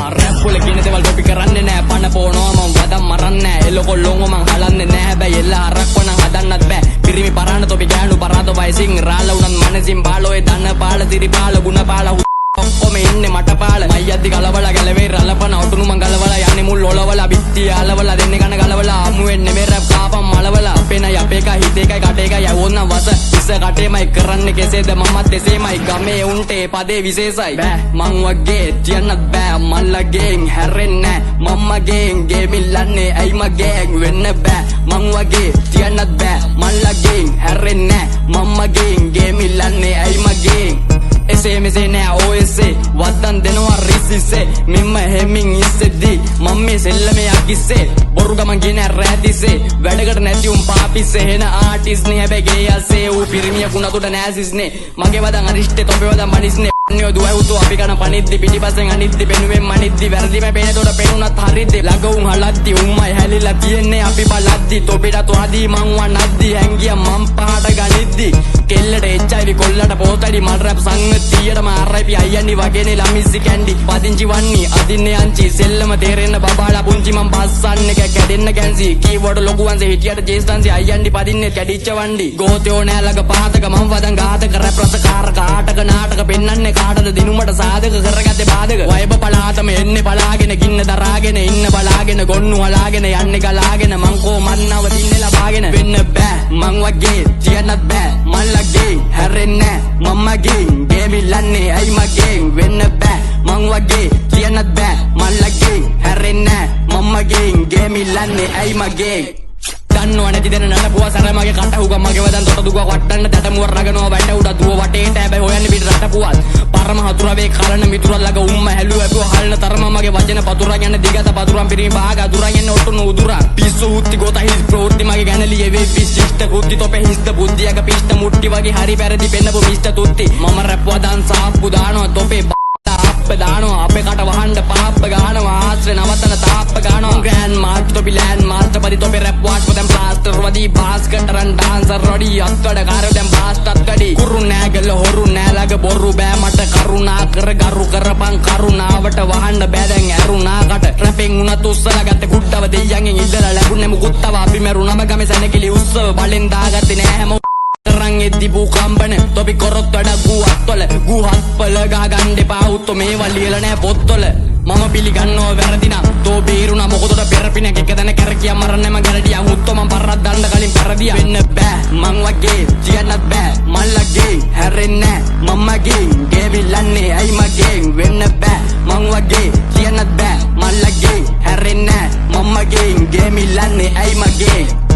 rap වල කියන දේවල් කොපි කරන්නේ නෑ පණ පොනවා මම වදම් මරන්නේ නෑ එල්ල කොල්ලොන් මං හලන්නේ නෑ හැබැයි එල්ල හරක් වනම් හදන්නත් බෑ පිරිමි පරාණ තොපි ගෑනු පරාද වයසින් රාල උනන් මනසින් බාලෝයේ දන්න පාල දිරි පාල ගුණ පාල ඔක්කොම ඉන්නේ මට පාල මයියද්දි ගලවලා ගැලවේ රලපන ඔටුනු මං ගලවලා යන්නේ මුල් ඔලවලා බිත්ති ආලවලා දෙන්නේ කන ගලවලා අමු වෙන්නේ මේ රැප් කාපම් මලවලා අපේ නයි අපේ කයි හිතේ කයි කටේ කයි යවොන්න වස ඉස්ස කටේමයි කරන්නේ කෙසේද මමත් එසේමයි ගමේ උන්ටේ පදේ විශේෂයි බෑ මං වගේ තියන්නත් බෑ මල්ලගෙන් හැරෙන්නේ මම්මගෙන් ගෙමිල්ලන්නේ ඇයි මගෙන් වෙන්න බෑ මං වගේ තියන්නත් බෑ මල්ලගෙන් හැරෙන්නේ මම්මගෙන් ගෙමිල්ලන්නේ ඇයි මගෙන් එසේ මෙසේ නෑ ඔයසේ වද්දන් දෙනවා රිසිසේ මෙම්ම හෙමින් ඉස්සෙද්දී මම මේ සෙල්ලමේ අකිස්සේ බොරු ගමන් කියන රැදිසේ වැඩකට නැති උන් පාපිස්සේ හෙන ආටිස්ට් නේ හැබැයි ගේ යස්සේ ඌ පිරිමිය කුණතුට නෑසිස්නේ මගේ වදන් අරිෂ්ටේ තොපේ වදන් මනිස්නේ නියෝ දුවහුතු අපි කන පනිද්දි පිටිපස්සෙන් අනිද්දි පෙනුවෙන් මනිද්දි වැරදිම පේනතොට පෙනුනත් හරිද්දි ළඟ උන් හලද්දි උම්මයි හැලිලා තියෙන්නේ අපි බලද්දි තොපිට තොහදී මං වනද්දි හැංගිය මං පහට ගනිද්දි කෙල්ලට HIV කොල්ලට පොතඩි මල් රැප් සංගතියටම RIP අයියන්නි වගේනේ ළමිස්සි කැන්ඩි පදිංචි වන්නි අදින්නේ අංචි සෙල්ලම තේරෙන්න බබාලා පුංචි මං බස්සන්න එක කැඩෙන්න කැන්සි කීබෝඩ් ලොකු වංශේ හිටියට ජේස්තන්සි අයියන්නි පදින්නේ කැඩිච්ච වණ්ඩි ගෝතයෝ නෑ ළඟ පහතක මං වදන් ගාතක රැප් රසකාරක ආටක නාටක පෙන්නන්නේ කාටද දිනුමට සාධක කරගත්තේ බාධක වයබ පලාතම එන්නේ බලාගෙන ගින්න දරාගෙන ඉන්න බලාගෙන ගොන්නු හලාගෙන යන්නේ ගලාගෙන මං කෝ මන්නව දින්නේ ලබාගෙන වෙන්න බෑ මං වගේ තියන්නත් බෑ මල්ලගේ හැරෙන්නේ මම්මගෙන් ගෙමිල්ලන්නේ ඇයි මගෙන් වෙන්න බෑ මං වගේ තියන්නත් බෑ මල්ලගේ හැරෙන්නේ මම්මගෙන් ගෙමිල්ලන්නේ ඇයි මගෙන් දන්නව නැති දෙන නටපුවා සර මගේ කට හුග මගේ වදන් තොට දුක වට්ටන්න තැටමුව රගනවා වැඩ උඩ දුව වටේට හැබැයි හොයන්නේ පිට රටපුවත් පරම හතුරවේ කලන මිතුරා ළඟ උම්ම හැලුව ඇපුව හල්න තරම මගේ වචන පතුරා යන දිගත පතුරන් පිරිමි භාග අතුරා යන ඔටුනු උදුරා පිස්සු හුත්ති ගොත හිස් ප්‍රවෘත්ති මගේ ගැන ලියවේ පිස්සිෂ්ට කුත්ති තොපේ හිස්ත බුද්ධියක පිෂ්ට මුට්ටි වගේ හරි පැරදි පෙන්නපු මිස්ට තුත්ති මම රැප් වදන් සාප්පු දානවා තොපේ අප්ප දානවා අපේ කට වහන්න පහප්ප ගහනවා ආශ්‍රේ නවතන තාප්ප ගහනවා ග්‍රෑන්ඩ් මාස්ටර් තොපි ලෑන්ඩ් මාස්ටර් පරි තොපේ රැප් වාච් පොතෙන් ප්ලාස්ටර් වදී බාස්කට් රන් ඩාන්සර් රොඩි අත්කඩ කාරෝ දැන් බාස්ට් අත්කඩි කුරු නෑගල හොරු නෑලග බොරු බෑ මට කරුණා කර ගරු කරපන් කරුණාවට වහන්න බෑ දැන් ඇරුණාකට රැපෙන් උනත් උස්සලා ගත්තේ කුඩ්ඩව දෙයියන්ගෙන් ඉඳලා ලැබුණේ මුකුත්තව අපි මරුණම ගමේ සැනකිලි උස්සව බලෙන් දාගත්තේ නෑ හැම රං එද්දි භූකම්පන තොපි කොරොත් වැඩ ගුවත්වල ගුහත්පල ගහගන්න එපා උත්තෝ මේවා ලියලා නෑ පොත්වල මම පිළිගන්නව වැරදිනා තෝ බේරුණා මොකටද පෙරපිනක එක දන කැරකියා මරන්නේ මං ගැරඩියා උත්තෝ මං පරක් දණ්ඩ කලින් පෙරදියා වෙන්න බෑ මං වගේ තියන්නත් බෑ මල්ලගේ හැරෙන්නේ මම්මගේ ගෙවිලන්නේ ඇයි මගෙන් වෙන්න බෑ මං වගේ තියන්නත් බෑ මල්ලගේ හැරෙන්නේ මම්මගේ ගෙමිලන්නේ ඇයි මගේ